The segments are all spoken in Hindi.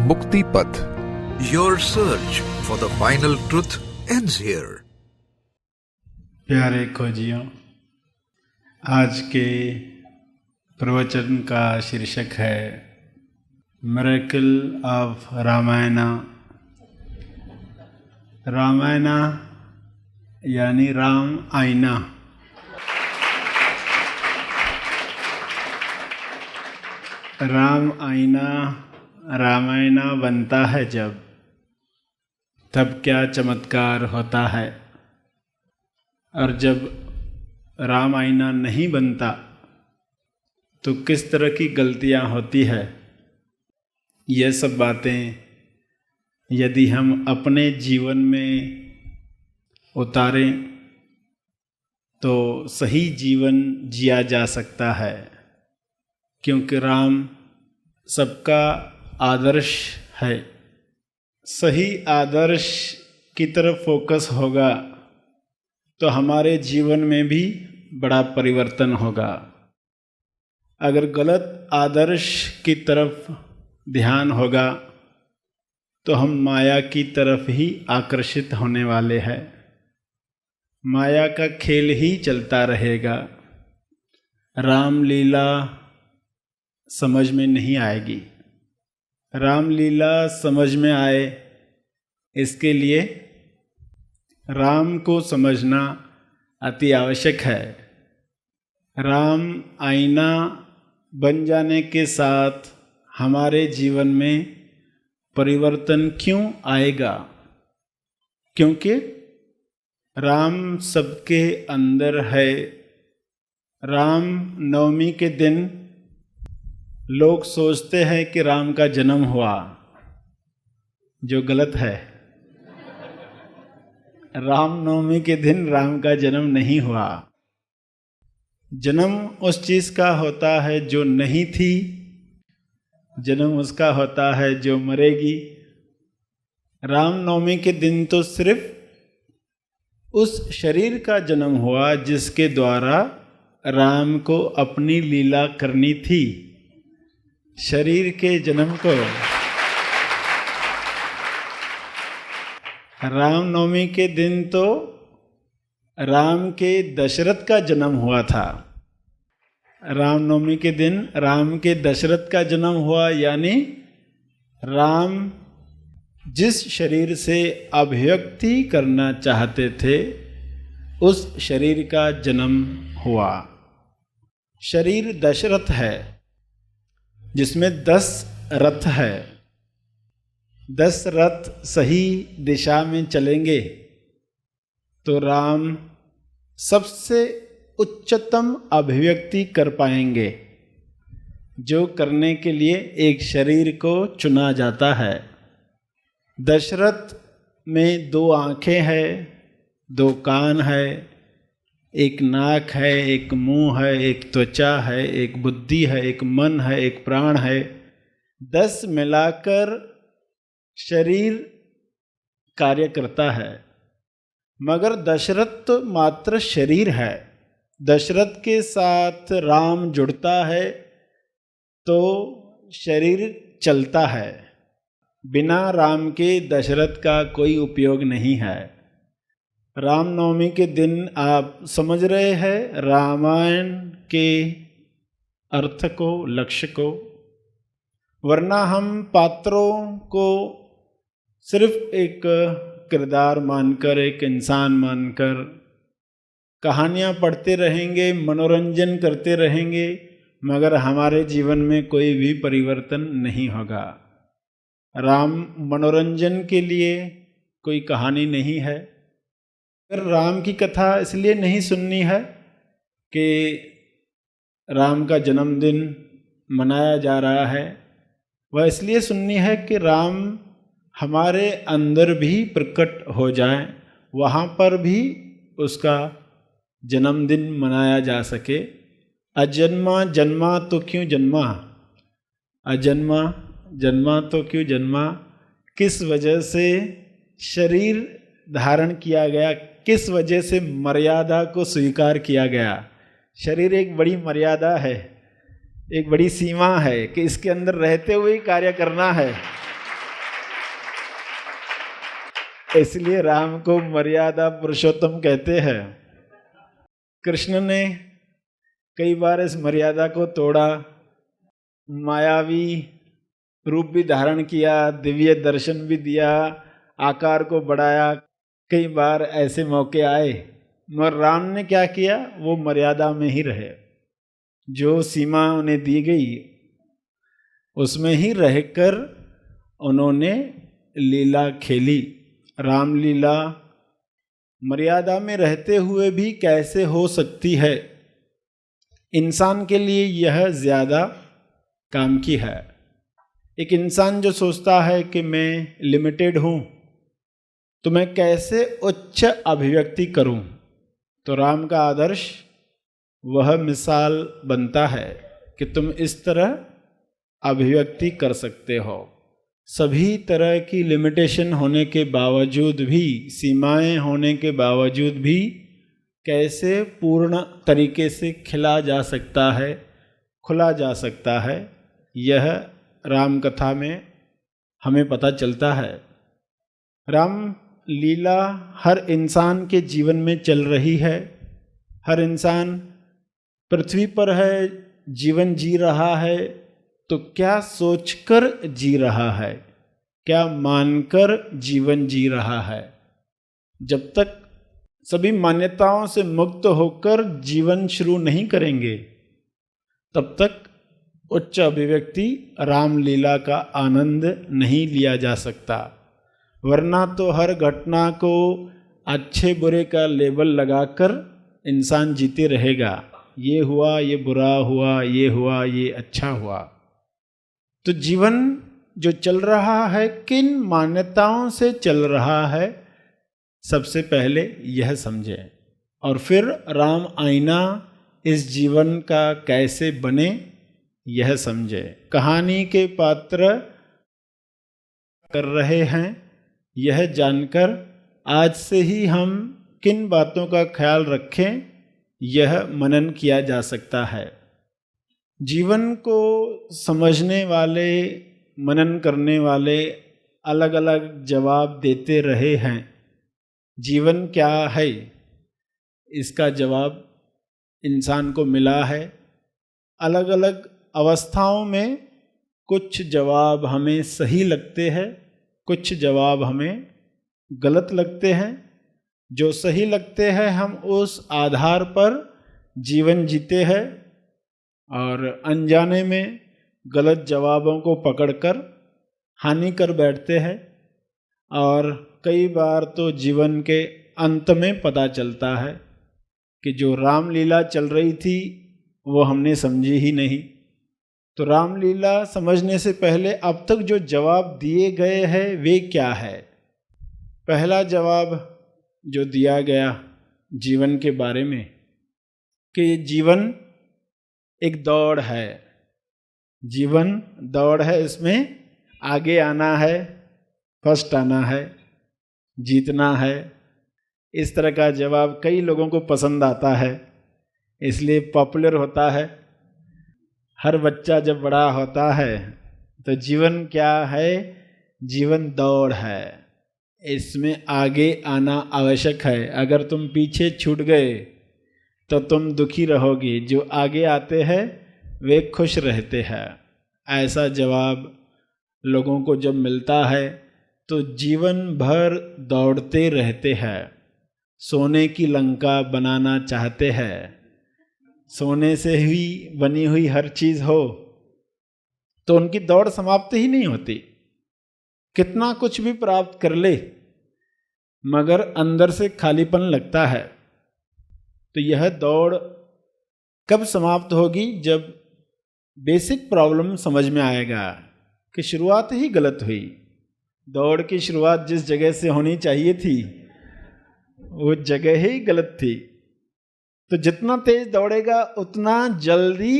मुक्ति पथ। Your search for the final truth ends here. प्यारे खोजियों, आज के प्रवचन का शीर्षक है मिरेकल ऑफ रामायणा। रामायणा यानी राम आईना। राम आईना रामायणा बनता है जब, तब क्या चमत्कार होता है। और जब राम आईना नहीं बनता तो किस तरह की गलतियां होती है। ये सब बातें यदि हम अपने जीवन में उतारें तो सही जीवन जिया जा सकता है, क्योंकि राम सबका आदर्श है। सही आदर्श की तरफ फोकस होगा तो हमारे जीवन में भी बड़ा परिवर्तन होगा। अगर गलत आदर्श की तरफ ध्यान होगा तो हम माया की तरफ ही आकर्षित होने वाले हैं। माया का खेल ही चलता रहेगा। रामलीला समझ में नहीं आएगी। रामलीला समझ में आए, इसके लिए राम को समझना अति आवश्यक है। राम आईना बन जाने के साथ हमारे जीवन में परिवर्तन क्यों आएगा? क्योंकि राम सबके अंदर है। राम नवमी के दिन लोग सोचते हैं कि राम का जन्म हुआ, जो गलत है। रामनवमी के दिन राम का जन्म नहीं हुआ। जन्म उस चीज़ का होता है जो नहीं थी। जन्म उसका होता है जो मरेगी। रामनवमी के दिन तो सिर्फ उस शरीर का जन्म हुआ जिसके द्वारा राम को अपनी लीला करनी थी। शरीर के जन्म को रामनवमी के दिन तो राम के दशरथ का जन्म हुआ था। रामनवमी के दिन राम के दशरथ का जन्म हुआ, यानी राम जिस शरीर से अभिव्यक्ति करना चाहते थे उस शरीर का जन्म हुआ। शरीर दशरथ है जिसमें 10 रथ है। 10 रथ सही दिशा में चलेंगे तो राम सबसे उच्चतम अभिव्यक्ति कर पाएंगे, जो करने के लिए एक शरीर को चुना जाता है। दशरथ में 2 आँखें हैं, 2 कान है, एक नाक है, एक मुंह है, एक त्वचा है, एक बुद्धि है, एक मन है, एक प्राण है। 10 मिलाकर शरीर कार्य करता है। मगर दशरथ तो मात्र शरीर है। दशरथ के साथ राम जुड़ता है तो शरीर चलता है। बिना राम के दशरथ का कोई उपयोग नहीं है। रामनवमी के दिन आप समझ रहे हैं रामायण के अर्थ को, लक्ष्य को। वरना हम पात्रों को सिर्फ एक किरदार मानकर, एक इंसान मानकर कहानियाँ पढ़ते रहेंगे, मनोरंजन करते रहेंगे, मगर हमारे जीवन में कोई भी परिवर्तन नहीं होगा। राम मनोरंजन के लिए कोई कहानी नहीं है। अगर राम की कथा इसलिए नहीं सुननी है कि राम का जन्मदिन मनाया जा रहा है, वह इसलिए सुननी है कि राम हमारे अंदर भी प्रकट हो जाए, वहाँ पर भी उसका जन्मदिन मनाया जा सके। अजन्मा जन्मा तो क्यों जन्मा, अजन्मा जन्मा तो क्यों जन्मा। किस वजह से शरीर धारण किया गया, किस वजह से मर्यादा को स्वीकार किया गया। शरीर एक बड़ी मर्यादा है, एक बड़ी सीमा है कि इसके अंदर रहते हुए ही कार्य करना है। इसलिए राम को मर्यादा पुरुषोत्तम कहते हैं। कृष्ण ने कई बार इस मर्यादा को तोड़ा, मायावी रूप भी धारण किया, दिव्य दर्शन भी दिया, आकार को बढ़ाया। कई बार ऐसे मौके आए, मगर राम ने क्या किया, वो मर्यादा में ही रहे। जो सीमा उन्हें दी गई उसमें ही रहकर उन्होंने लीला खेली। रामलीला मर्यादा में रहते हुए भी कैसे हो सकती है, इंसान के लिए यह ज़्यादा काम की है। एक इंसान जो सोचता है कि मैं लिमिटेड हूँ तो मैं कैसे उच्च अभिव्यक्ति करूँ, तो राम का आदर्श वह मिसाल बनता है कि तुम इस तरह अभिव्यक्ति कर सकते हो। सभी तरह की लिमिटेशन होने के बावजूद भी, सीमाएं होने के बावजूद भी कैसे पूर्ण तरीके से खिला जा सकता है, खुला जा सकता है, यह राम कथा में हमें पता चलता है। राम लीला हर इंसान के जीवन में चल रही है। हर इंसान पृथ्वी पर है, जीवन जी रहा है, तो क्या सोचकर जी रहा है, क्या मानकर जीवन जी रहा है। जब तक सभी मान्यताओं से मुक्त होकर जीवन शुरू नहीं करेंगे, तब तक उच्च अभिव्यक्ति रामलीला का आनंद नहीं लिया जा सकता। वरना तो हर घटना को अच्छे बुरे का लेबल लगाकर इंसान जीते रहेगा। ये हुआ, ये बुरा हुआ, ये हुआ, ये अच्छा हुआ। तो जीवन जो चल रहा है किन मान्यताओं से चल रहा है, सबसे पहले यह समझें, और फिर राम आईना इस जीवन का कैसे बने यह समझें। कहानी के पात्र कर रहे हैं, यह जानकर आज से ही हम किन बातों का ख्याल रखें, यह मनन किया जा सकता है। जीवन को समझने वाले, मनन करने वाले अलग अलग जवाब देते रहे हैं। जीवन क्या है, इसका जवाब इंसान को मिला है। अलग अलग अवस्थाओं में कुछ जवाब हमें सही लगते हैं, कुछ जवाब हमें गलत लगते हैं। जो सही लगते हैं हम उस आधार पर जीवन जीते हैं, और अनजाने में गलत जवाबों को पकड़कर हानि कर बैठते हैं। और कई बार तो जीवन के अंत में पता चलता है कि जो रामलीला चल रही थी वो हमने समझी ही नहीं। तो रामलीला समझने से पहले अब तक जो जवाब दिए गए हैं वे क्या है। पहला जवाब जो दिया गया जीवन के बारे में कि जीवन एक दौड़ है। जीवन दौड़ है, इसमें आगे आना है, फर्स्ट आना है, जीतना है। इस तरह का जवाब कई लोगों को पसंद आता है, इसलिए पॉपुलर होता है। हर बच्चा जब बड़ा होता है तो जीवन क्या है, जीवन दौड़ है, इसमें आगे आना आवश्यक है। अगर तुम पीछे छूट गए तो तुम दुखी रहोगे। जो आगे आते हैं वे खुश रहते हैं। ऐसा जवाब लोगों को जब मिलता है तो जीवन भर दौड़ते रहते हैं। सोने की लंका बनाना चाहते हैं। सोने से ही बनी हुई हर चीज़ हो तो उनकी दौड़ समाप्त ही नहीं होती। कितना कुछ भी प्राप्त कर ले मगर अंदर से खालीपन लगता है। तो यह दौड़ कब समाप्त होगी, जब बेसिक प्रॉब्लम समझ में आएगा कि शुरुआत ही गलत हुई। दौड़ की शुरुआत जिस जगह से होनी चाहिए थी वो जगह ही गलत थी। तो जितना तेज दौड़ेगा उतना जल्दी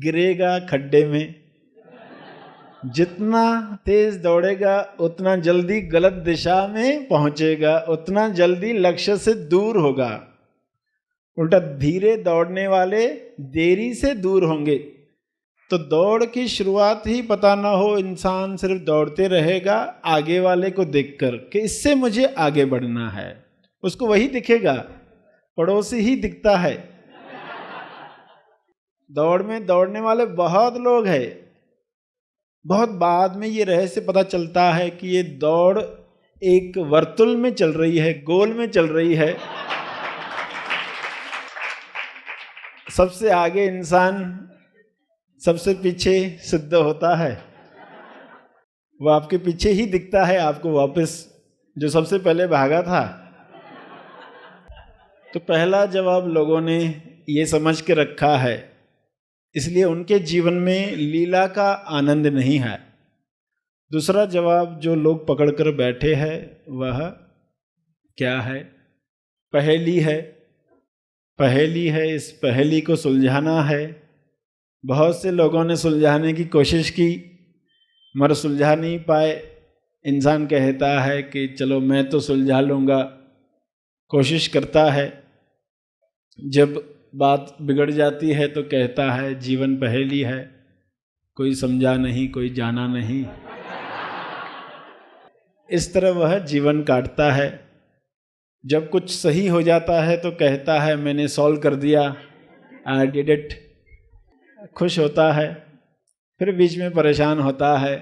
गिरेगा खड्डे में। जितना तेज दौड़ेगा उतना जल्दी गलत दिशा में पहुंचेगा, उतना जल्दी लक्ष्य से दूर होगा। उल्टा धीरे दौड़ने वाले देरी से दूर होंगे। तो दौड़ की शुरुआत ही पता ना हो, इंसान सिर्फ दौड़ते रहेगा आगे वाले को देखकर कि इससे मुझे आगे बढ़ना है। उसको वही दिखेगा, पड़ोसी ही दिखता है। दौड़ में दौड़ने वाले बहुत लोग हैं। बहुत बाद में ये रहस्य पता चलता है कि ये दौड़ एक वर्तुल में चल रही है, गोल में चल रही है। सबसे आगे इंसान सबसे पीछे सिद्ध होता है। वो आपके पीछे ही दिखता है आपको वापस, जो सबसे पहले भागा था। तो पहला जवाब लोगों ने ये समझ के रखा है, इसलिए उनके जीवन में लीला का आनंद नहीं है। दूसरा जवाब जो लोग पकड़ कर बैठे हैं वह क्या है? पहेली है। पहेली है, इस पहेली को सुलझाना है। बहुत से लोगों ने सुलझाने की कोशिश की मगर सुलझा नहीं पाए। इंसान कहता है कि चलो मैं तो सुलझा लूँगा, कोशिश करता है। जब बात बिगड़ जाती है तो कहता है जीवन पहेली है, कोई समझा नहीं, कोई जाना नहीं। इस तरह वह जीवन काटता है। जब कुछ सही हो जाता है तो कहता है मैंने सॉल्व कर दिया, आई डिड इट, खुश होता है। फिर बीच में परेशान होता है।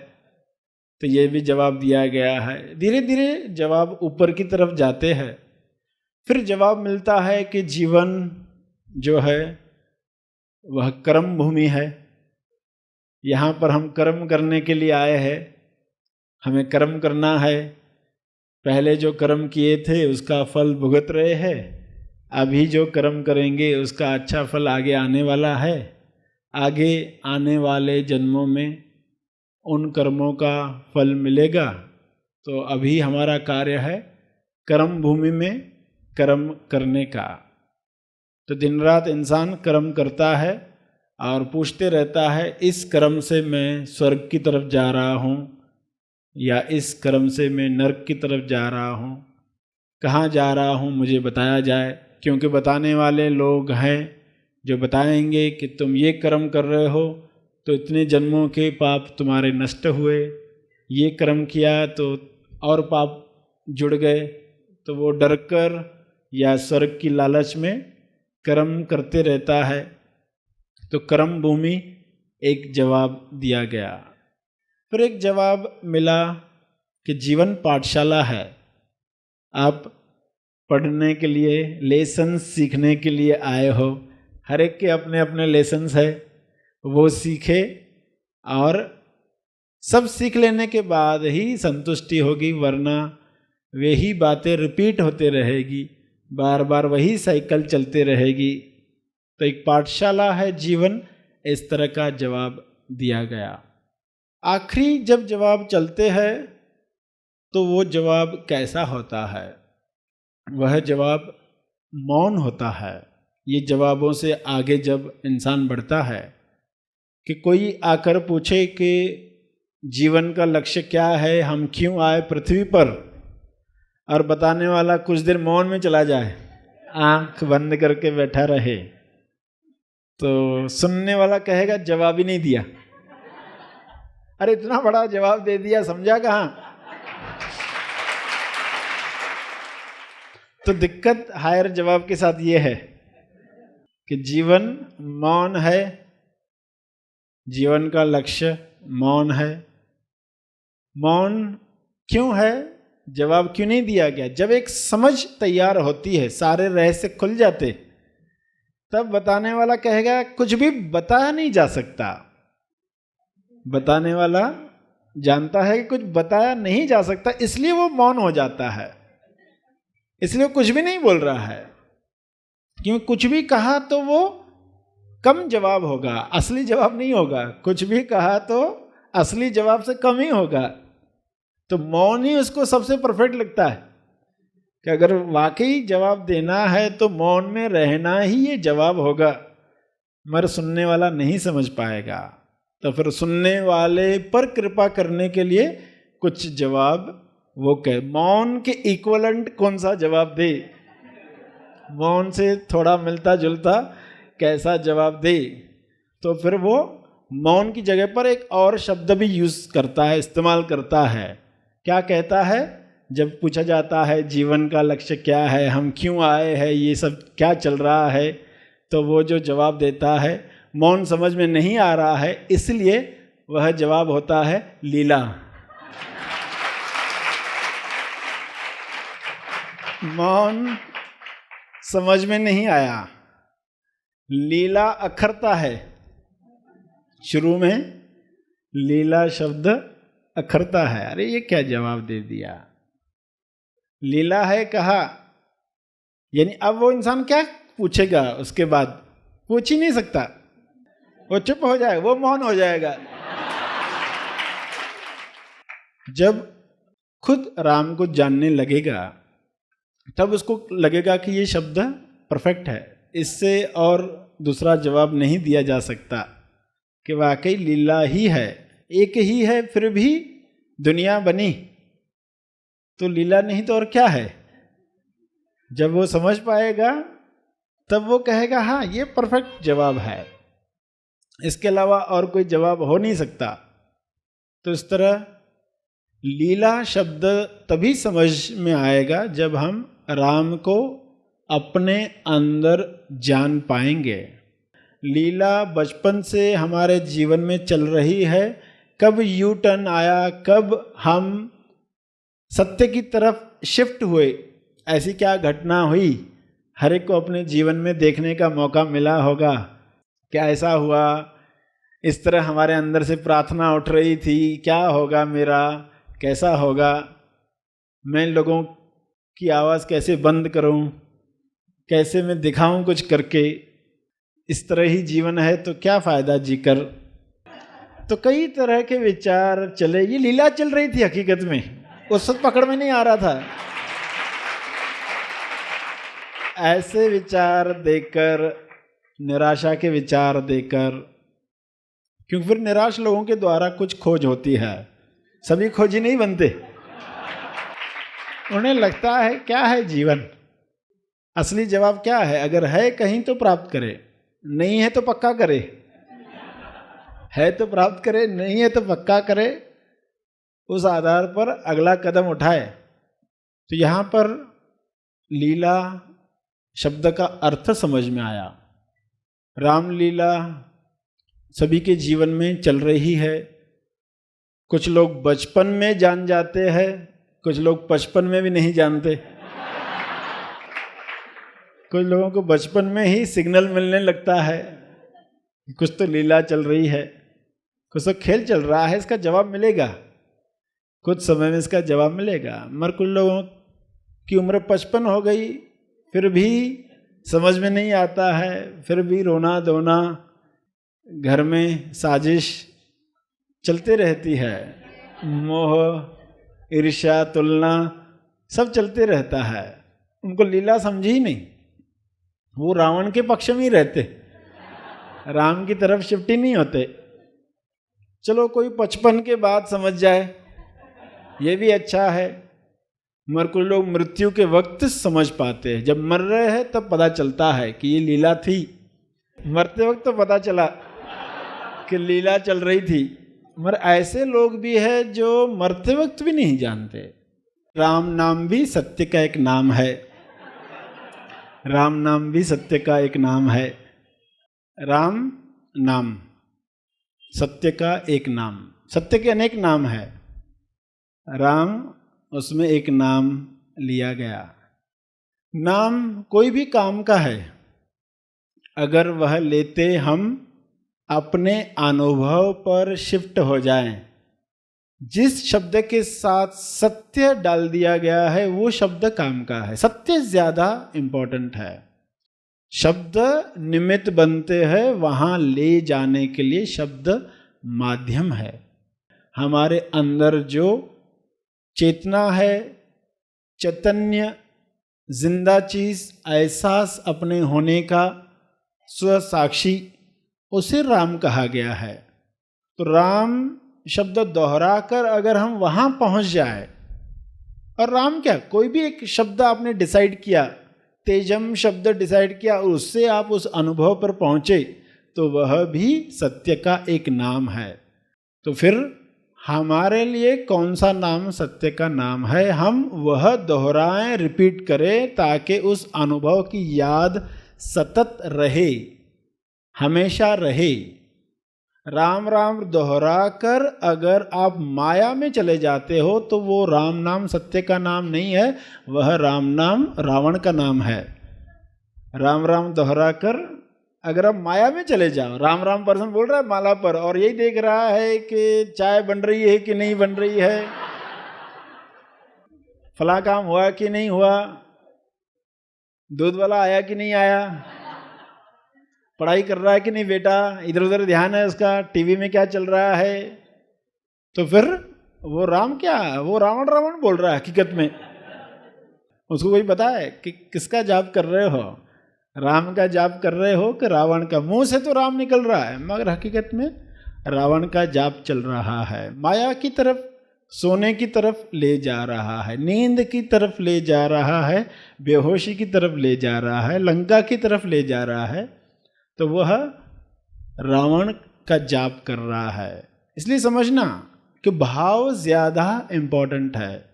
तो ये भी जवाब दिया गया है। धीरे धीरे जवाब ऊपर की तरफ जाते हैं। फिर जवाब मिलता है कि जीवन जो है वह कर्म भूमि है। यहाँ पर हम कर्म करने के लिए आए हैं, हमें कर्म करना है। पहले जो कर्म किए थे उसका फल भुगत रहे हैं, अभी जो कर्म करेंगे उसका अच्छा फल आगे आने वाला है। आगे आने वाले जन्मों में उन कर्मों का फल मिलेगा। तो अभी हमारा कार्य है कर्म भूमि में कर्म करने का। तो दिन रात इंसान कर्म करता है और पूछते रहता है इस कर्म से मैं स्वर्ग की तरफ जा रहा हूँ या इस कर्म से मैं नरक की तरफ जा रहा हूँ। कहाँ जा रहा हूँ मुझे बताया जाए, क्योंकि बताने वाले लोग हैं जो बताएंगे कि तुम ये कर्म कर रहे हो तो इतने जन्मों के पाप तुम्हारे नष्ट हुए, ये कर्म किया तो और पाप जुड़ गए। तो वो डर कर या स्वर्ग की लालच में कर्म करते रहता है। तो कर्म भूमि एक जवाब दिया गया। फिर एक जवाब मिला कि जीवन पाठशाला है। आप पढ़ने के लिए, लेसन सीखने के लिए आए हो। हर एक के अपने अपने लेसन्स है, वो सीखे और सब सीख लेने के बाद ही संतुष्टि होगी, वरना वही बातें रिपीट होते रहेगी, बार बार वही साइकिल चलते रहेगी। तो एक पाठशाला है जीवन, इस तरह का जवाब दिया गया। आखिरी जब जवाब चलते हैं तो वो जवाब कैसा होता है? वह जवाब मौन होता है। ये जवाबों से आगे जब इंसान बढ़ता है कि कोई आकर पूछे कि जीवन का लक्ष्य क्या है, हम क्यों आए पृथ्वी पर, और बताने वाला कुछ देर मौन में चला जाए, आंख बंद करके बैठा रहे, तो सुनने वाला कहेगा जवाब ही नहीं दिया। अरे इतना बड़ा जवाब दे दिया, समझा कहाँ? तो दिक्कत हायर जवाब के साथ ये है कि जीवन मौन है, जीवन का लक्ष्य मौन है। मौन क्यों है? जवाब क्यों नहीं दिया गया? जब एक समझ तैयार होती है, सारे रहस्य खुल जाते, तब बताने वाला कहेगा कुछ भी बताया नहीं जा सकता। बताने वाला जानता है कि कुछ बताया नहीं जा सकता, इसलिए वो मौन हो जाता है, इसलिए वो कुछ भी नहीं बोल रहा है। क्योंकि कुछ भी कहा तो वो कम जवाब होगा, असली जवाब नहीं होगा। कुछ भी कहा तो असली जवाब से कम ही होगा। तो मौन ही उसको सबसे परफेक्ट लगता है कि अगर वाकई जवाब देना है तो मौन में रहना ही ये जवाब होगा, मगर सुनने वाला नहीं समझ पाएगा। तो फिर सुनने वाले पर कृपा करने के लिए कुछ जवाब वो कहे। मौन के इक्वलेंट कौन सा जवाब दे, मौन से थोड़ा मिलता जुलता कैसा जवाब दे, तो फिर वो मौन की जगह पर एक और शब्द भी यूज करता है, इस्तेमाल करता है। क्या कहता है? जब पूछा जाता है जीवन का लक्ष्य क्या है, हम क्यों आए हैं, ये सब क्या चल रहा है, तो वो जो जवाब देता है, मौन समझ में नहीं आ रहा है, इसलिए वह जवाब होता है लीला। मौन समझ में नहीं आया, लीला अखरता है। शुरू में लीला शब्द अखरता है, अरे ये क्या जवाब दे दिया, लीला है कहा, यानी अब वो इंसान क्या पूछेगा उसके बाद? पूछ ही नहीं सकता, वो चुप हो जाएगा, वो मौन हो जाएगा। जब खुद राम को जानने लगेगा तब उसको लगेगा कि ये शब्द परफेक्ट है, इससे और दूसरा जवाब नहीं दिया जा सकता, कि वाकई लीला ही है, एक ही है, फिर भी दुनिया बनी तो लीला नहीं तो और क्या है। जब वो समझ पाएगा तब वो कहेगा हाँ ये परफेक्ट जवाब है, इसके अलावा और कोई जवाब हो नहीं सकता। तो इस तरह लीला शब्द तभी समझ में आएगा जब हम राम को अपने अंदर जान पाएंगे। लीला बचपन से हमारे जीवन में चल रही है, कब यू टर्न आया, कब हम सत्य की तरफ शिफ्ट हुए, ऐसी क्या घटना हुई, हर एक को अपने जीवन में देखने का मौका मिला होगा। क्या ऐसा हुआ, इस तरह हमारे अंदर से प्रार्थना उठ रही थी, क्या होगा मेरा, कैसा होगा, मैं लोगों की आवाज़ कैसे बंद करूं, कैसे मैं दिखाऊं कुछ करके, इस तरह ही जीवन है तो क्या फ़ायदा जीकर। तो कई तरह के विचार चले, ये लीला चल रही थी हकीकत में, उस वक्त पकड़ में नहीं आ रहा था। ऐसे विचार देकर, निराशा के विचार देकर, क्योंकि फिर निराश लोगों के द्वारा कुछ खोज होती है, सभी खोजी नहीं बनते। उन्हें लगता है क्या है जीवन, असली जवाब क्या है, अगर है कहीं तो प्राप्त करे, नहीं है तो पक्का करे, है तो प्राप्त करे, नहीं है तो पक्का करे, उस आधार पर अगला कदम उठाए। तो यहाँ पर लीला शब्द का अर्थ समझ में आया। रामलीला सभी के जीवन में चल रही है, कुछ लोग बचपन में जान जाते हैं, कुछ लोग 55 में भी नहीं जानते, कुछ लोगों को बचपन में ही सिग्नल मिलने लगता है कुछ तो लीला चल रही है, कुछ तो खेल चल रहा है, इसका जवाब मिलेगा, कुछ समय में इसका जवाब मिलेगा। मगर कुछ लोगों की उम्र 55 हो गई, फिर भी समझ में नहीं आता है, फिर भी रोना धोना, घर में साजिश चलते रहती है, मोह ईर्ष्या तुलना सब चलते रहता है, उनको लीला समझी ही नहीं, वो रावण के पक्ष में ही रहते, राम की तरफ शिफ्ट ही नहीं होते। चलो कोई 55 के बाद समझ जाए ये भी अच्छा है, मगर कुछ लोग मृत्यु के वक्त समझ पाते हैं, जब मर रहे हैं तब पता चलता है कि ये लीला थी, मरते वक्त तो पता चला कि लीला चल रही थी। मगर ऐसे लोग भी हैं जो मरते वक्त भी नहीं जानते। राम नाम भी सत्य का एक नाम है, राम नाम भी सत्य का एक नाम है। राम नाम सत्य का एक नाम, सत्य के अनेक नाम है, राम उसमें एक नाम लिया गया। नाम कोई भी काम का है, अगर वह लेते हम अपने अनुभव पर शिफ्ट हो जाएं, जिस शब्द के साथ सत्य डाल दिया गया है वो शब्द काम का है, सत्य ज्यादा इंपॉर्टेंट है। शब्द निमित्त बनते हैं, वहां ले जाने के लिए शब्द माध्यम है। हमारे अंदर जो चेतना है, चैतन्य जिंदा चीज, एहसास अपने होने का, स्वसाक्षी, उसे राम कहा गया है। तो राम शब्द दोहराकर अगर हम वहां पहुंच जाए, और राम क्या, कोई भी एक शब्द आपने डिसाइड किया, तेजम शब्द डिसाइड किया और उससे आप उस अनुभव पर पहुंचे, तो वह भी सत्य का एक नाम है। तो फिर हमारे लिए कौन सा नाम सत्य का नाम है, हम वह दोहराएं, रिपीट करें, ताकि उस अनुभव की याद सतत रहे, हमेशा रहे। राम राम दोहरा कर अगर आप माया में चले जाते हो तो वो राम नाम सत्य का नाम नहीं है, वह राम नाम रावण का नाम है। राम राम दोहरा कर अगर आप माया में चले जाओ, राम राम पर्सन बोल रहा है माला पर और यही देख रहा है कि चाय बन रही है कि नहीं बन रही है, फला काम हुआ कि नहीं हुआ, दूध वाला आया कि नहीं आया, पढ़ाई कर रहा है कि नहीं बेटा, इधर उधर ध्यान है उसका, टीवी में क्या चल रहा है, तो फिर वो राम क्या, वो रावण रावण बोल रहा है हकीकत में। उसको कोई पता है कि किसका जाप कर रहे हो, राम का जाप कर रहे हो कि रावण का। मुंह से तो राम निकल रहा है मगर हकीकत में रावण का जाप चल रहा है। माया की तरफ, सोने की तरफ ले जा रहा है, नींद की तरफ ले जा रहा है, बेहोशी की तरफ ले जा रहा है, लंका की तरफ ले जा रहा है। तो वह रावण का जाप कर रहा है। इसलिए समझना कि भाव ज्यादा इंपॉर्टेंट है।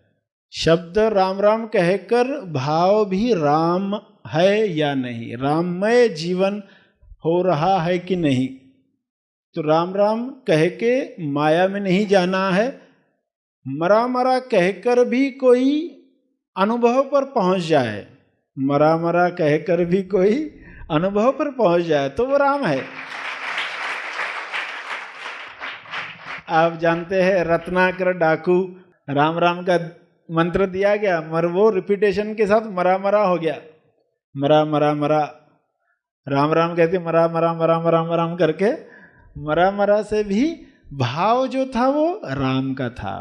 शब्द राम राम कहकर भाव भी राम है या नहीं, राममय जीवन हो रहा है कि नहीं। तो राम राम कह के माया में नहीं जाना है। मरा मरा कहकर भी कोई अनुभव पर पहुंच जाए, मरा मरा कहकर भी कोई अनुभव पर पहुंच जाए तो वो राम है। आप जानते हैं रत्नाकर डाकू, राम राम का मंत्र दिया गया मगर वो रिपीटेशन के साथ मरा मरा हो गया। मरा मरा मरा, राम राम कहते मरा मरा मरा मरा मरा करके मरा मरा से भी भाव जो था वो राम का था।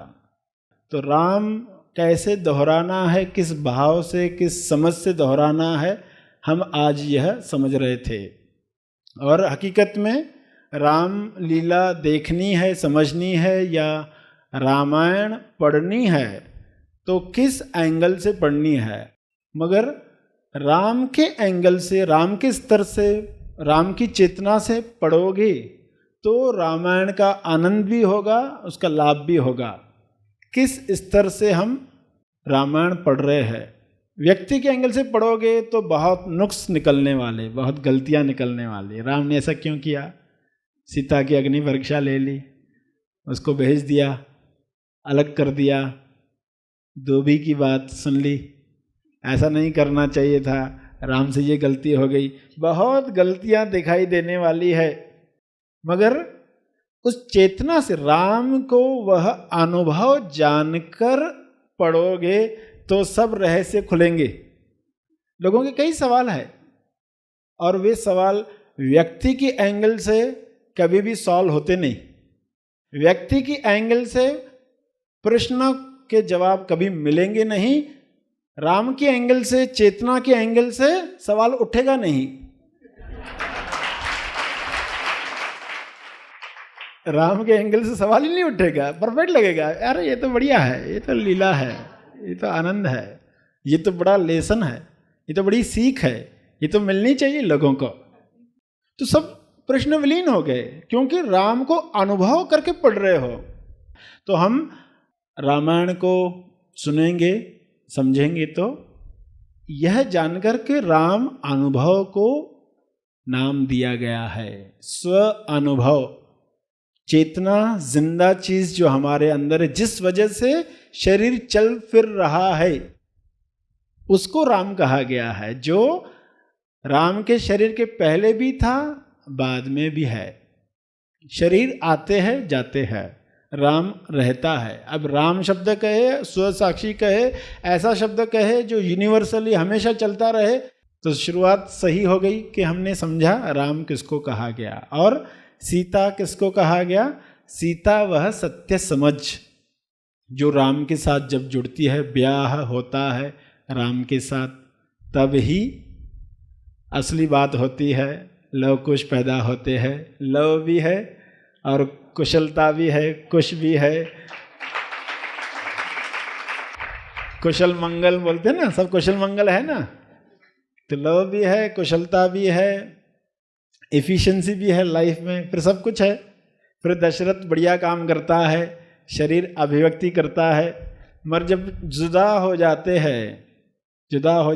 तो राम कैसे दोहराना है, किस भाव से, किस समझ से दोहराना है, हम आज यह समझ रहे थे। और हकीकत में राम लीला देखनी है, समझनी है या रामायण पढ़नी है तो किस एंगल से पढ़नी है। मगर राम के एंगल से, राम के स्तर से, राम की चेतना से पढ़ोगे तो रामायण का आनंद भी होगा, उसका लाभ भी होगा। किस स्तर से हम रामायण पढ़ रहे हैं। व्यक्ति के एंगल से पढ़ोगे तो बहुत नुक्स निकलने वाले, बहुत गलतियां निकलने वाली। राम ने ऐसा क्यों किया, सीता की अग्नि परीक्षा ले ली, उसको भेज दिया, अलग कर दिया, धोबी की बात सुन ली, ऐसा नहीं करना चाहिए था, राम से ये गलती हो गई। बहुत गलतियां दिखाई देने वाली है। मगर उस चेतना से राम को वह अनुभव जानकर पढ़ोगे तो सब रहस्य खुलेंगे। लोगों के कई सवाल है और वे सवाल व्यक्ति की एंगल से कभी भी सॉल्व होते नहीं। व्यक्ति की एंगल से प्रश्न के जवाब कभी मिलेंगे नहीं। राम के एंगल से, चेतना के एंगल से सवाल उठेगा नहीं। राम के एंगल से सवाल ही नहीं उठेगा, परफेक्ट लगेगा, अरे ये तो बढ़िया है, ये तो लीला है, ये तो आनंद है, ये तो बड़ा लेसन है, ये तो बड़ी सीख है, ये तो मिलनी चाहिए लोगों को। तो सब प्रश्न विलीन हो गए क्योंकि राम को अनुभव करके पढ़ रहे हो। तो हम रामायण को सुनेंगे, समझेंगे तो यह जानकर के राम अनुभव को नाम दिया गया है। स्व अनुभव, चेतना, जिंदा चीज जो हमारे अंदर है, जिस वजह से शरीर चल फिर रहा है, उसको राम कहा गया है। जो राम के शरीर के पहले भी था, बाद में भी है। शरीर आते हैं जाते हैं, राम रहता है। अब राम शब्द कहे, स्वसाक्षी कहे, ऐसा शब्द कहे जो यूनिवर्सली हमेशा चलता रहे, तो शुरुआत सही हो गई कि हमने समझा राम किसको कहा गया और सीता किसको कहा गया। सीता वह सत्य समझ जो राम के साथ जब जुड़ती है, ब्याह होता है राम के साथ, तब ही असली बात होती है। लव कुश पैदा होते हैं, लव भी है और कुशलता भी है, कुश भी है। कुशल मंगल बोलते हैं ना, सब कुशल मंगल है ना। तो लव भी है, कुशलता भी है, एफिशिएंसी भी है लाइफ में, फिर सब कुछ है। फिर दशरथ बढ़िया काम करता है, शरीर अभिव्यक्ति करता है, मगर जब जुदा हो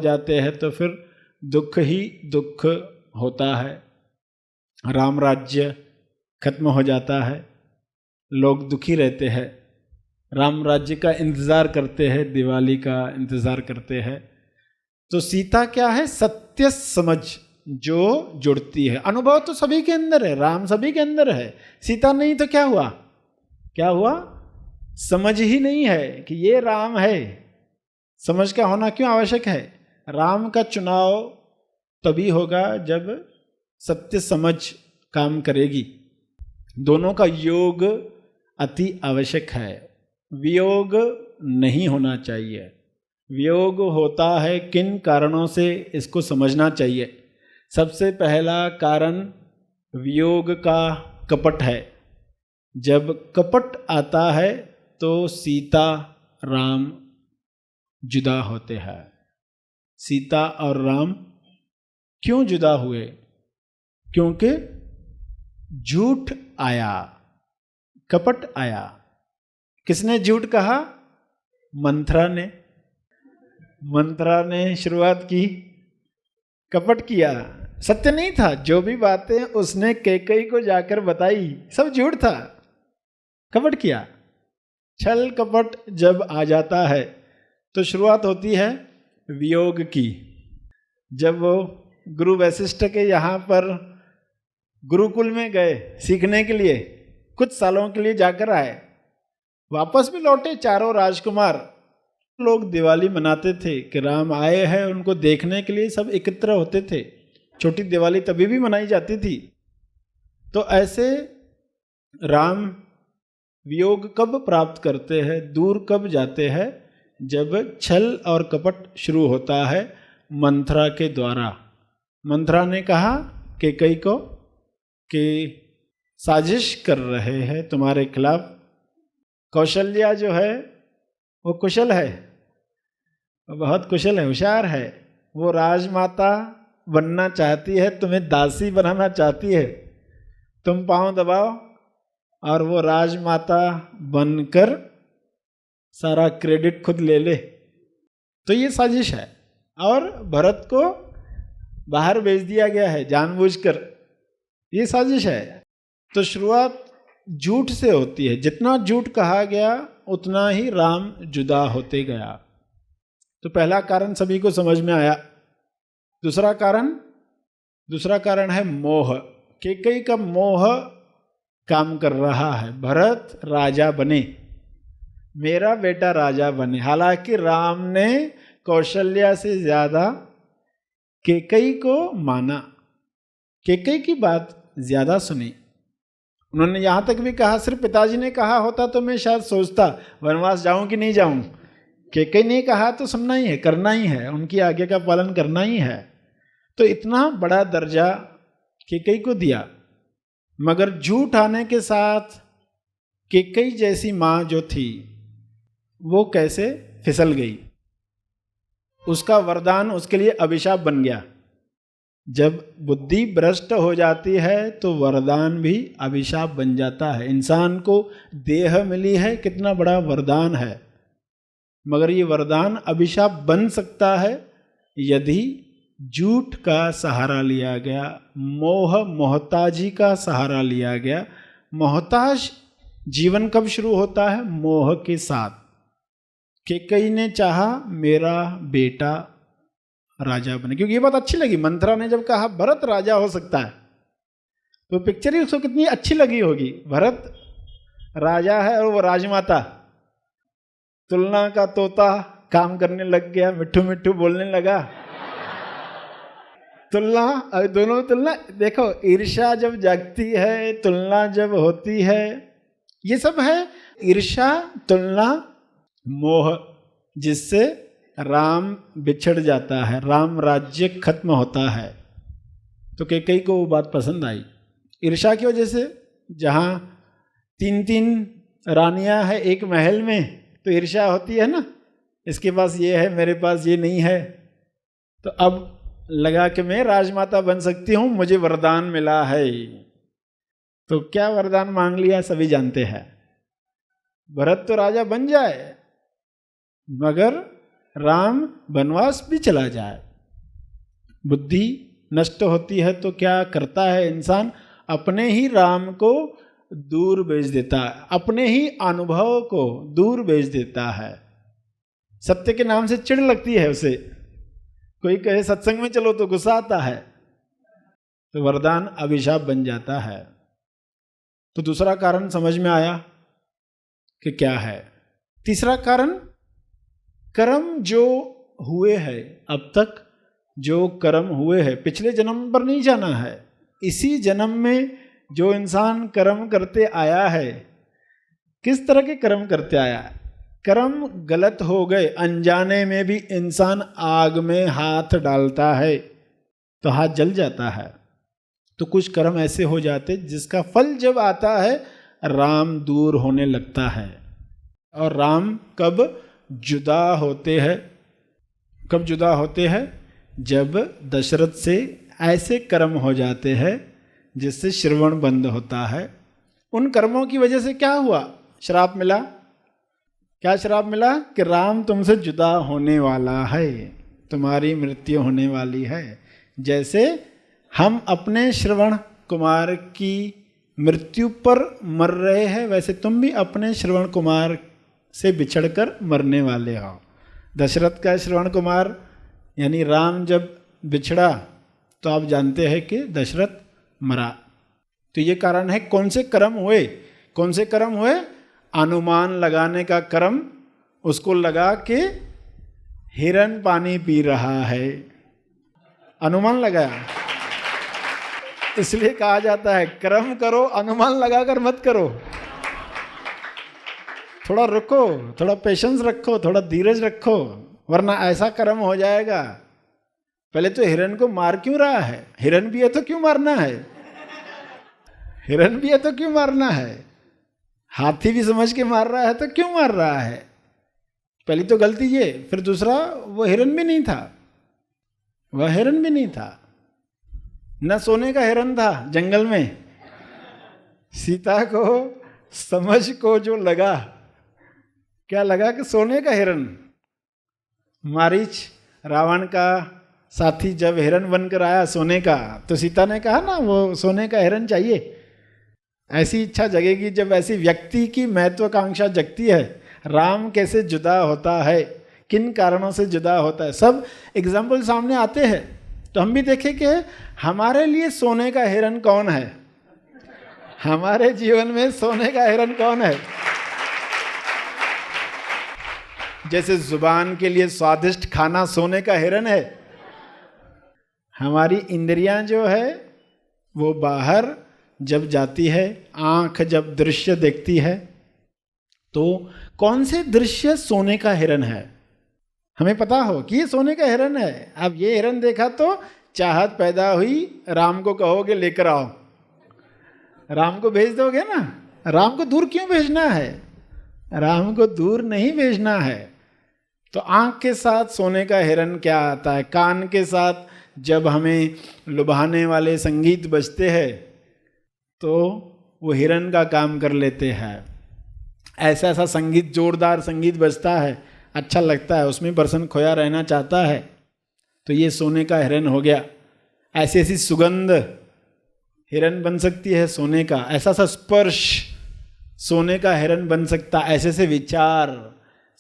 जाते हैं तो फिर दुख ही दुख होता है। राम राज्य खत्म हो जाता है, लोग दुखी रहते हैं, राम राज्य का इंतज़ार करते हैं, दिवाली का इंतज़ार करते हैं। तो सीता क्या है? सत्य समझ जो जुड़ती है। अनुभव तो सभी के अंदर है, राम सभी के अंदर है, सीता नहीं तो क्या हुआ? क्या हुआ? समझ ही नहीं है कि ये राम है। समझ का होना क्यों आवश्यक है? राम का चुनाव तभी होगा जब सत्य समझ काम करेगी। दोनों का योग अति आवश्यक है, वियोग नहीं होना चाहिए। वियोग होता है किन कारणों से, इसको समझना चाहिए। सबसे पहला कारण वियोग का कपट है। जब कपट आता है तो सीता राम जुदा होते हैं। सीता और राम क्यों जुदा हुए? क्योंकि झूठ आया, कपट आया। किसने झूठ कहा? मंथरा ने। मंथरा ने शुरुआत की, कपट किया। सत्य नहीं था, जो भी बातें उसने कैकेयी को जाकर बताई सब झूठ था, कपट किया। छल कपट जब आ जाता है तो शुरुआत होती है वियोग की। जब वो गुरु वशिष्ठ के यहाँ पर गुरुकुल में गए सीखने के लिए, कुछ सालों के लिए जाकर आए, वापस भी लौटे चारों राजकुमार। लोग दिवाली मनाते थे कि राम आए हैं, उनको देखने के लिए सब एकत्र होते थे। छोटी दिवाली तभी भी मनाई जाती थी। तो ऐसे राम वियोग कब प्राप्त करते हैं, दूर कब जाते हैं? जब छल और कपट शुरू होता है मंथरा के द्वारा। मंथरा ने कहा कैकेयी को कि साजिश कर रहे हैं तुम्हारे खिलाफ। कौशल्या जो है वो कुशल है, वो बहुत कुशल है, होशियार है। वो राजमाता बनना चाहती है, तुम्हें दासी बनाना चाहती है। तुम पांव दबाओ और वो राजमाता बनकर सारा क्रेडिट खुद ले ले। तो ये साजिश है। और भरत को बाहर भेज दिया गया है जानबूझकर, ये साजिश है। तो शुरुआत झूठ से होती है। जितना झूठ कहा गया उतना ही राम जुदा होते गया। तो पहला कारण सभी को समझ में आया। दूसरा कारण है मोह। कैकेयी का मोह काम कर रहा है। भरत राजा बने, मेरा बेटा राजा बने। हालांकि राम ने कौशल्या से ज्यादा कैकेयी को माना, कैकेयी की बात ज्यादा सुनी। उन्होंने यहाँ तक भी कहा, सिर्फ पिताजी ने कहा होता तो मैं शायद सोचता वनवास जाऊं कि नहीं जाऊं। कैकेयी ने कहा तो सुनना ही है, करना ही है, उनकी आज्ञा का पालन करना ही है। तो इतना बड़ा दर्जा कैकेयी को दिया। मगर झूठ आने के साथ कैकेयी जैसी माँ जो थी वो कैसे फिसल गई। उसका वरदान उसके लिए अभिशाप बन गया। जब बुद्धि भ्रष्ट हो जाती है तो वरदान भी अभिशाप बन जाता है। इंसान को देह मिली है, कितना बड़ा वरदान है, मगर ये वरदान अभिशाप बन सकता है यदि झूठ का सहारा लिया गया, मोहताजी का सहारा लिया गया। मोहताज जीवन कब शुरू होता है? मोह के साथ। कैकेयी ने चाहा मेरा बेटा राजा बने, क्योंकि ये बात अच्छी लगी। मंथरा ने जब कहा भरत राजा हो सकता है तो पिक्चर ही उसको कितनी अच्छी लगी होगी। भरत राजा है और वो राजमाता। तुलना का तोता काम करने लग गया, मिट्ठू मिट्ठू बोलने लगा। तुलना, अब दोनों तुलना देखो, ईर्ष्या जब जागती है, तुलना जब होती है, ये सब है ईर्ष्या, तुलना, मोह, जिससे राम बिछड़ जाता है, राम राज्य खत्म होता है। तो कैकेयी को वो बात पसंद आई। ईर्ष्या की वजह से, जहाँ 3 रानियां हैं एक महल में तो ईर्ष्या होती है ना, इसके पास ये है मेरे पास ये नहीं है। तो अब लगा कि मैं राजमाता बन सकती हूं, मुझे वरदान मिला है। तो क्या वरदान मांग लिया सभी जानते हैं। भरत तो राजा बन जाए मगर राम वनवास भी चला जाए। बुद्धि नष्ट होती है तो क्या करता है इंसान, अपने ही राम को दूर भेज देता है, अपने ही अनुभव को दूर भेज देता है। सत्य के नाम से चिढ़ लगती है उसे, कोई कहे सत्संग में चलो तो गुस्सा आता है, तो वरदान अभिशाप बन जाता है। तो दूसरा कारण समझ में आया कि क्या है। तीसरा कारण, कर्म जो हुए हैं अब तक, जो कर्म हुए हैं पिछले जन्म पर नहीं जाना है, इसी जन्म में जो इंसान कर्म करते आया है, किस तरह के कर्म करते आया है। कर्म गलत हो गए, अनजाने में भी इंसान आग में हाथ डालता है तो हाथ जल जाता है। तो कुछ कर्म ऐसे हो जाते जिसका फल जब आता है राम दूर होने लगता है। और राम कब जुदा होते हैं, कब जुदा होते हैं, जब दशरथ से ऐसे कर्म हो जाते हैं जिससे श्रवण बंद होता है। उन कर्मों की वजह से क्या हुआ, श्राप मिला। क्या श्राप मिला कि राम तुमसे जुदा होने वाला है, तुम्हारी मृत्यु होने वाली है। जैसे हम अपने श्रवण कुमार की मृत्यु पर मर रहे हैं, वैसे तुम भी अपने श्रवण कुमार से बिछड़कर मरने वाले हो। दशरथ का श्रवण कुमार यानी राम जब बिछड़ा तो आप जानते हैं कि दशरथ मरा। तो ये कारण है। कौन से कर्म हुए, कौन से कर्म हुए, अनुमान लगाने का कर्म, उसको लगा के हिरन पानी पी रहा है, अनुमान लगाया। इसलिए कहा जाता है कर्म करो अनुमान लगाकर मत करो। थोड़ा रुको, थोड़ा पेशेंस रखो, थोड़ा धीरज रखो, वरना ऐसा कर्म हो जाएगा। पहले तो हिरन को मार क्यों रहा है, हिरन भी है तो क्यों मारना है, हिरन भी है तो क्यों मारना है, हाथी भी समझ के मार रहा है तो क्यों मार रहा है। पहली तो गलती ये, फिर दूसरा वो हिरन भी नहीं था, वह हिरन भी नहीं था, न सोने का हिरन था जंगल में। सीता को समझ को जो लगा, क्या लगा कि सोने का हिरन। मारीच रावण का साथी जब हिरन बनकर आया सोने का, तो सीता ने कहा ना वो सोने का हिरन चाहिए। ऐसी इच्छा जगेगी जब ऐसी व्यक्ति की महत्वाकांक्षा जगती है। राम कैसे जुदा होता है, किन कारणों से जुदा होता है, सब एग्जाम्पल सामने आते हैं। तो हम भी देखें कि हमारे लिए सोने का हिरन कौन है, हमारे जीवन में सोने का हिरन कौन है। जैसे जुबान के लिए स्वादिष्ट खाना सोने का हिरन है, हमारी इंद्रियां जो है वो बाहर जब जाती है, आंख जब दृश्य देखती है, तो कौन से दृश्य सोने का हिरन है हमें पता हो कि ये सोने का हिरन है। अब ये हिरन देखा तो चाहत पैदा हुई, राम को कहोगे लेकर आओ, राम को भेज दोगे ना। राम को दूर क्यों भेजना है, राम को दूर नहीं भेजना है। तो आंख के साथ सोने का हिरन क्या आता है, कान के साथ जब हमें लुभाने वाले संगीत बजते हैं तो वो हिरन का काम कर लेते हैं। ऐसा ऐसा संगीत, जोरदार संगीत बजता है, अच्छा लगता है, उसमें पर्सन खोया रहना चाहता है, तो ये सोने का हिरन हो गया। ऐसी ऐसी सुगंध हिरन बन सकती है सोने का, ऐसा सा स्पर्श सोने का हिरन बन सकता, ऐसे ऐसे विचार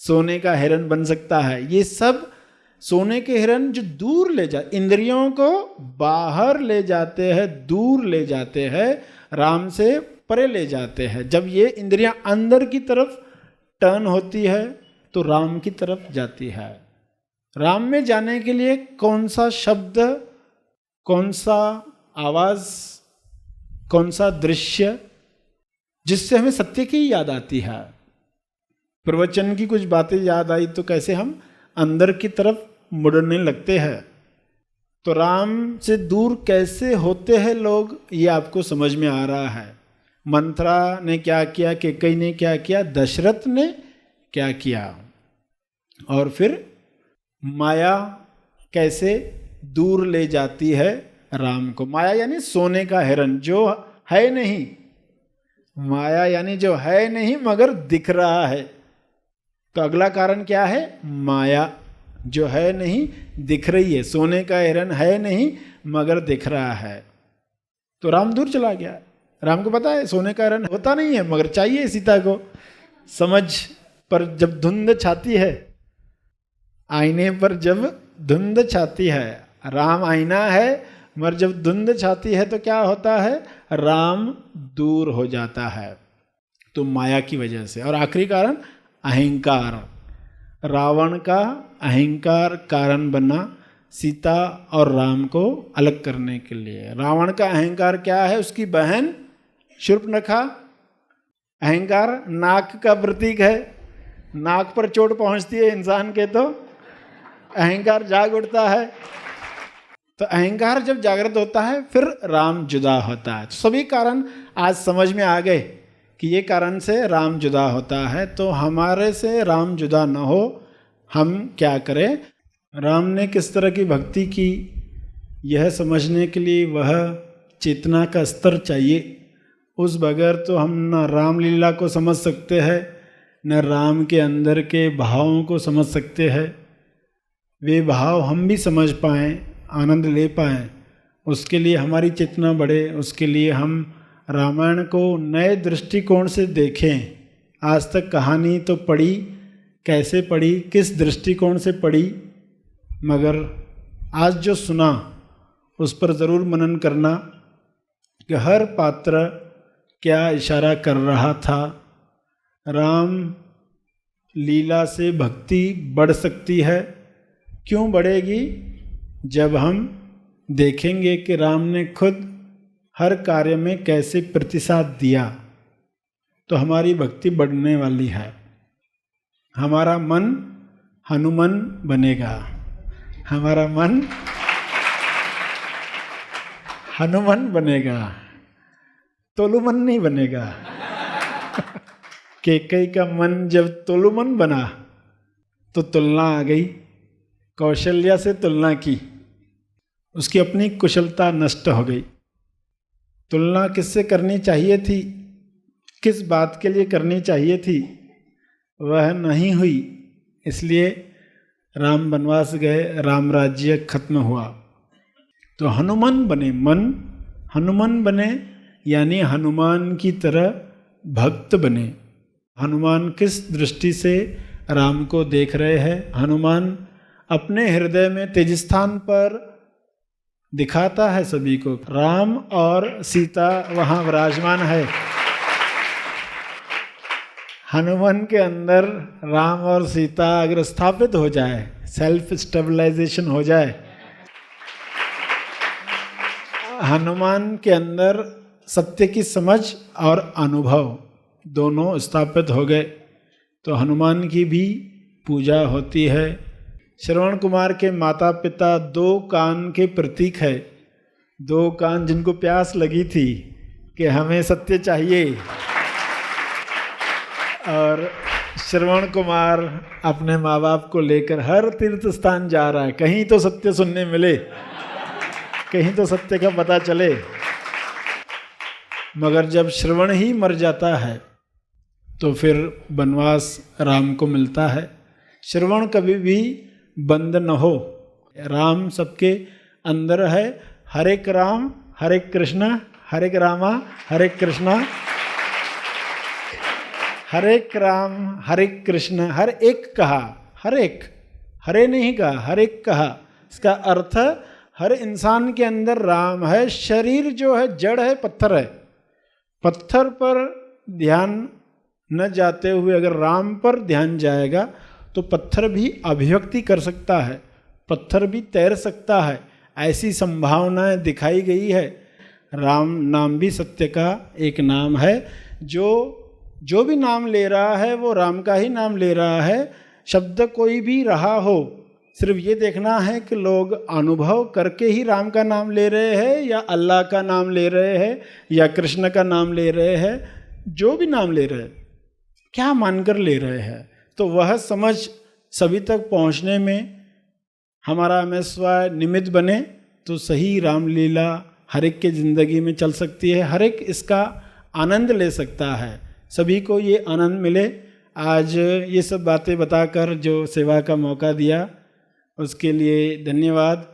सोने का हिरन बन सकता है। ये सब सोने के हिरन जो दूर ले जा, इंद्रियों को बाहर ले जाते हैं, दूर ले जाते हैं, राम से परे ले जाते हैं। जब ये इंद्रियां अंदर की तरफ टर्न होती है तो राम की तरफ जाती है। राम में जाने के लिए कौन सा शब्द, कौन सा आवाज, कौन सा दृश्य जिससे हमें सत्य की याद आती है। प्रवचन की कुछ बातें याद आई तो कैसे हम अंदर की तरफ मुड़ने लगते हैं। तो राम से दूर कैसे होते हैं लोग, ये आपको समझ में आ रहा है। मंथरा ने क्या किया, कैकेयी ने क्या किया, दशरथ ने क्या किया, और फिर माया कैसे दूर ले जाती है राम को। माया यानी सोने का हिरण, जो है नहीं। माया यानी जो है नहीं मगर दिख रहा है। तो अगला कारण क्या है? माया, जो है नहीं दिख रही है। सोने का हिरण है नहीं मगर दिख रहा है। तो राम दूर चला गया। राम को पता है सोने का हिरण होता नहीं है, मगर चाहिए सीता को। समझ पर जब धुंध छाती है, आईने पर जब धुंध छाती है, राम आईना है मगर जब धुंध छाती है तो क्या होता है? राम दूर हो जाता है। तो माया की वजह से। और आखिरी कारण अहंकार। रावण का अहंकार कारण बना सीता और राम को अलग करने के लिए। रावण का अहंकार क्या है? उसकी बहन शूर्पणखा। अहंकार नाक का प्रतीक है। नाक पर चोट पहुंचती है इंसान के तो अहंकार जाग उठता है। तो अहंकार जब जागृत होता है फिर राम जुदा होता है। तो सभी कारण आज समझ में आ गए कि ये कारण से राम जुदा होता है। तो हमारे से राम जुदा न हो, हम क्या करें? राम ने किस तरह की भक्ति की, यह समझने के लिए वह चेतना का स्तर चाहिए। उस बगैर तो हम न रामलीला को समझ सकते हैं, न राम के अंदर के भावों को समझ सकते हैं। वे भाव हम भी समझ पाएँ, आनंद ले पाएँ, उसके लिए हमारी चेतना बढ़े, उसके लिए हम रामायण को नए दृष्टिकोण से देखें। आज तक कहानी तो पढ़ी, कैसे पढ़ी, किस दृष्टिकोण से पढ़ी, मगर आज जो सुना उस पर ज़रूर मनन करना कि हर पात्र क्या इशारा कर रहा था। राम लीला से भक्ति बढ़ सकती है। क्यों बढ़ेगी? जब हम देखेंगे कि राम ने खुद हर कार्य में कैसे प्रतिसाद दिया, तो हमारी भक्ति बढ़ने वाली है। हमारा मन हनुमान बनेगा। हमारा मन हनुमान बनेगा, तोलुमन नहीं बनेगा। कैकेयी का मन जब तोलुमन बना तो तुलना आ गई, कौशल्या से तुलना की, उसकी अपनी कुशलता नष्ट हो गई। तुलना किससे करनी चाहिए थी, किस बात के लिए करनी चाहिए थी, वह नहीं हुई। इसलिए राम वनवास गए, राम राज्य खत्म हुआ। तो हनुमान बने, मन हनुमान बने यानी हनुमान की तरह भक्त बने। हनुमान किस दृष्टि से राम को देख रहे हैं? हनुमान अपने हृदय में तेज स्थान पर दिखाता है सभी को। राम और सीता वहाँ विराजमान है। हनुमान के अंदर राम और सीता अगर स्थापित हो जाए, सेल्फ स्टेबलाइजेशन हो जाए, हनुमान के अंदर सत्य की समझ और अनुभव दोनों स्थापित हो गए, तो हनुमान की भी पूजा होती है। श्रवण कुमार के माता पिता 2 कान के प्रतीक है। 2 कान जिनको प्यास लगी थी कि हमें सत्य चाहिए, और श्रवण कुमार अपने माँ बाप को लेकर हर तीर्थ स्थान जा रहा है, कहीं तो सत्य सुनने मिले, कहीं तो सत्य का पता चले। मगर जब श्रवण ही मर जाता है तो फिर वनवास राम को मिलता है। श्रवण कभी भी बंद न हो। राम सबके अंदर है। हरे राम हरे कृष्णा हरे रामा हरे कृष्णा, हरे राम हरे कृष्ण, हर एक कहा, हर एक, हरे नहीं कहा, हर एक कहा। इसका अर्थ हर इंसान के अंदर राम है। शरीर जो है जड़ है, पत्थर है। पत्थर पर ध्यान न जाते हुए अगर राम पर ध्यान जाएगा तो पत्थर भी अभिव्यक्ति कर सकता है, पत्थर भी तैर सकता है। ऐसी संभावनाएं दिखाई गई है। राम नाम भी सत्य का एक नाम है। जो भी नाम ले रहा है वो राम का ही नाम ले रहा है। शब्द कोई भी रहा हो, सिर्फ ये देखना है कि लोग अनुभव करके ही राम का नाम ले रहे हैं या अल्लाह का नाम ले रहे हैं या कृष्ण का नाम ले रहे हैं। जो भी नाम ले रहे हैं, क्या मानकर ले रहे हैं, तो वह समझ सभी तक पहुंचने में हमारा हमेशा निमित्त बने तो सही रामलीला हर एक के ज़िंदगी में चल सकती है, हर एक इसका आनंद ले सकता है, सभी को ये आनंद मिले। आज ये सब बातें बताकर जो सेवा का मौका दिया उसके लिए धन्यवाद।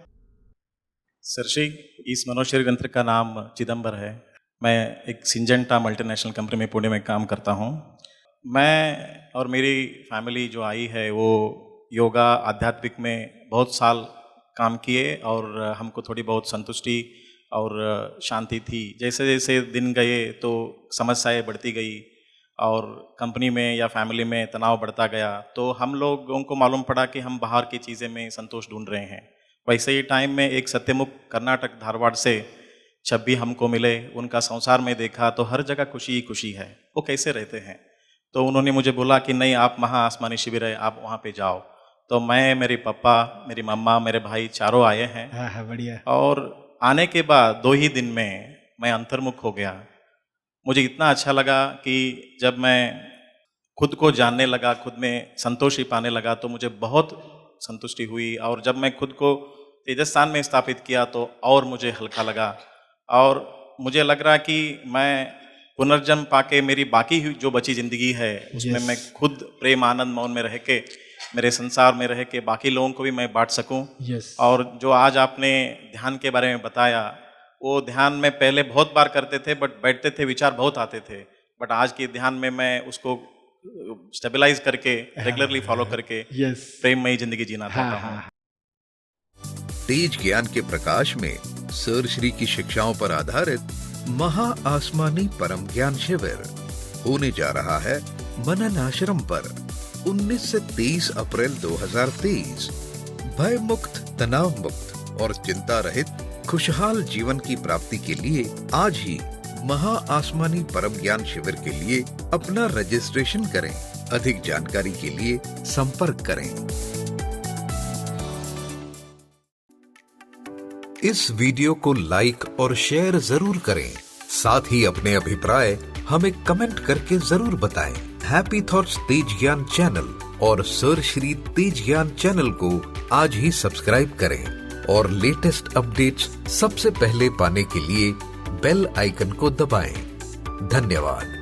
सरश्री, इस मनोशरीर यंत्र का नाम चिदंबर है। मैं एक सिंजेंटा मल्टीनेशनल कंपनी में पुणे में काम करता हूँ। मैं और मेरी फैमिली जो आई है वो योगा आध्यात्मिक में बहुत साल काम किए और हमको थोड़ी बहुत संतुष्टि और शांति थी। जैसे जैसे दिन गए तो समस्याएं बढ़ती गई और कंपनी में या फैमिली में तनाव बढ़ता गया, तो हम लोगों को मालूम पड़ा कि हम बाहर की चीज़ें में संतोष ढूंढ रहे हैं। वैसे ही टाइम में एक सत्यमुख कर्नाटक धारवाड़ से छब्बी हमको मिले, उनका संसार में देखा तो हर जगह खुशी ही खुशी है। वो कैसे रहते हैं? तो उन्होंने मुझे बोला कि नहीं, आप महा आसमानी शिविर है, आप वहाँ पे जाओ। तो मैं, मेरे पापा, मेरी मम्मा, मेरे भाई चारों आए हैं। हाँ, बढ़िया। और आने के बाद 2 ही दिन में मैं अंतर्मुख हो गया। मुझे इतना अच्छा लगा कि जब मैं खुद को जानने लगा, खुद में संतोषी पाने लगा, तो मुझे बहुत संतुष्टि हुई। और जब मैं खुद को तेजस्थान में स्थापित किया तो और मुझे हल्का लगा और मुझे लग रहा कि मैं पुनर्जन्म पाके मेरी बाकी जो बची जिंदगी है उसमें मैं खुद प्रेम आनंद मौन में रह के, मेरे संसार में रह के बाकी लोगों को भी मैं बांट सकूं। और जो आज आपने ध्यान के बारे में बताया, वो ध्यान में पहले बहुत बार करते थे, बट बैठते थे, विचार बहुत आते थे, बट आज के ध्यान में मैं उसको स्टेबलाइज करके रेगुलरली फॉलो करके प्रेममयी जिंदगी जीना चाहता हूँ। तेज ज्ञान के प्रकाश में सर श्री की शिक्षाओं पर आधारित महा आसमानी परम ज्ञान शिविर होने जा रहा है मनन आश्रम पर 19 से 23 अप्रैल 2023। भय मुक्त, तनाव मुक्त और चिंता रहित खुशहाल जीवन की प्राप्ति के लिए आज ही महा आसमानी परम ज्ञान शिविर के लिए अपना रजिस्ट्रेशन करें। अधिक जानकारी के लिए संपर्क करें। इस वीडियो को लाइक और शेयर जरूर करें। साथ ही अपने अभिप्राय हमें कमेंट करके जरूर बताएं। हैप्पी थॉट्स तेज ज्ञान चैनल और सर श्री तेज ज्ञान चैनल को आज ही सब्सक्राइब करें और लेटेस्ट अपडेट्स सबसे पहले पाने के लिए बेल आइकन को दबाएं। धन्यवाद।